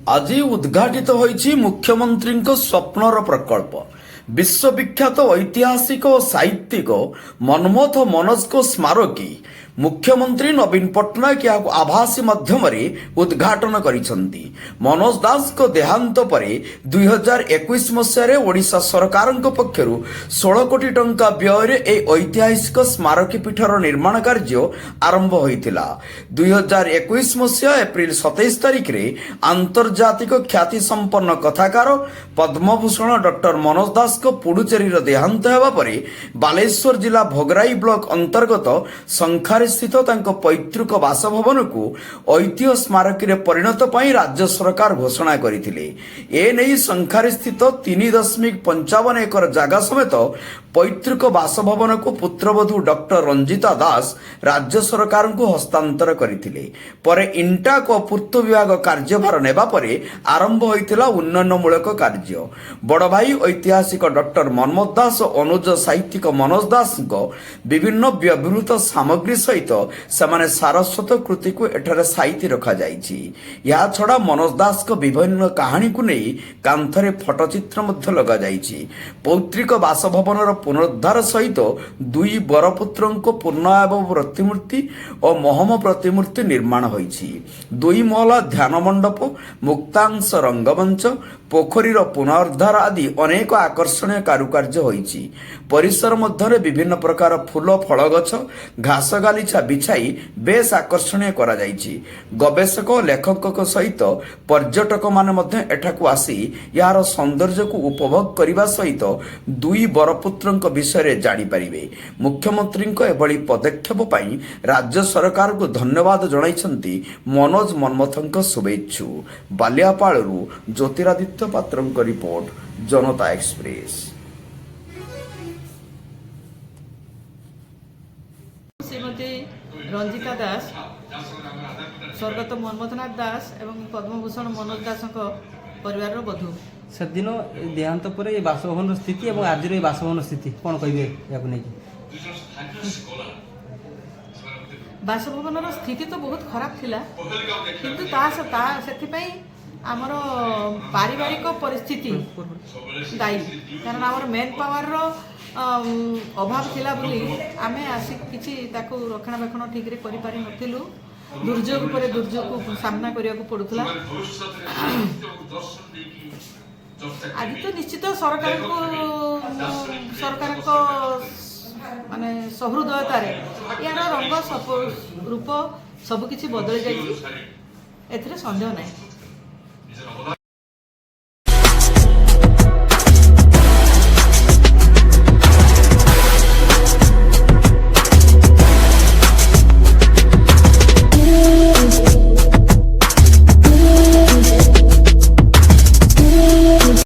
आज उद्घाटित होईछि मुख्यमंत्रीଙ୍କ स्वप्नर प्रकल्प विश्वविख्यात ऐतिहासिक और साहित्यिक मनमोथ मनोज स्मारकी मुख्यमंत्री नवीन पट्टनायक यहाँ आभासी माध्यम उद्घाटन करिसेंती। मनोज दास को देहांत पर 2021 मसीह ओडिशा सरकार पक्षर 16 कोटी टंका व्यय ऐतिहासिक स्मारकी पीठर निर्माण कार्य आरंभ होइतिला। 2021 मसीह एप्रिल 27 तारिख में आंतर्जातिक ख्याति संपन्न कथाकार पद्मभूषण डॉक्टर मनोज दास को पुडुचेरी देहांत होगा पर बालेश्वर जिला भोगराई ब्लॉक अंतर्गत संखारी स्थित पैतृक बासभवन को ऐतिह्य स्मारकी परिणत पर राज्य सरकार घोषणा करथिले। एने संखारी स्थित 3.55 एकर जगह समेत पैतृक बासभवन को पुत्रवधू डॉक्टर रंजिता दास राज्य सरकार को हस्तांतर करथिले। पर इंटा को पूर्त विभाग कार्यभार नेबा परे आरंभ होइतिला उन्नयनमूलक कार्य। बड़ भाई ऐतिहासिक डॉक्टर मनमोथ दास और अनुज साहित्यिक मनोज दास विभिन्न व्यवहृत सामग्री सहित सेमाने सारस्वत कृति को एठारे साइती रखा जाइछि। या छड़ा मनोज दास को विभिन्न कहानी को नहीं कांथरे फटचित्र मध्य लगा जाइछि। पौत्रिक बासभवन पुनरुद्धार सहित दुई बरपुत्र पूर्णायव प्रतिमूर्ति और महम प्रतिमूर्ति निर्माण होइछि। दुई महला ध्यान मंडप मुक्तांश रंगमंच पोखरीर पुनरुद्धार आदि अनेक आकर्षणीय कारुकार्य होइछि। परिसर मध्य विभिन्न प्रकार फूल फल गछ घास गालीचा बिछाई बेस आकर्षणीय करा जाइछि। गवेषक लेखक सहित पर्यटक माने मध्य एठाकु आसी यार सौंदर्य को उपभोग करने सहित दुई बरपुत्र विषय जानी पारिबे। मुख्यमंत्री एभली पदक्षेप पई राज्य सरकार को धन्यवाद जणाइछंती मनोज मनमोथଙ୍କ शुभेच्छु। बालियापाळरू ज्योतिरादित्य पात्रଙ୍କ रिपोर्ट जनता एक्सप्रेस। श्रीमती रंजिता दास स्वर्गत मनमोथनाथ दास एवं पद्मभूषण मनोज दास परिवार बधू से दिन देहांत पर ये बासभवन स्थिति और आज बासभवन स्थिति कौन कहे या बासभवन स्थिति तो बहुत खराब थिला किंतु से आमर पारिवारिक परिस्थिति दायी कारण आमर मेन पावर अभाव थिला बोली आमे आसी किछि ताको रक्षणाबेक्षण ठीक रे करि पारि नथिलु। दुर्योग पर दुर्योग को सामना करिया को पड़ुथला। आज तो निश्चित सरकार को माने सहृदयतार यार रंग रूप सबकिछि बदल जाइछि एथिरे संदेह नाही।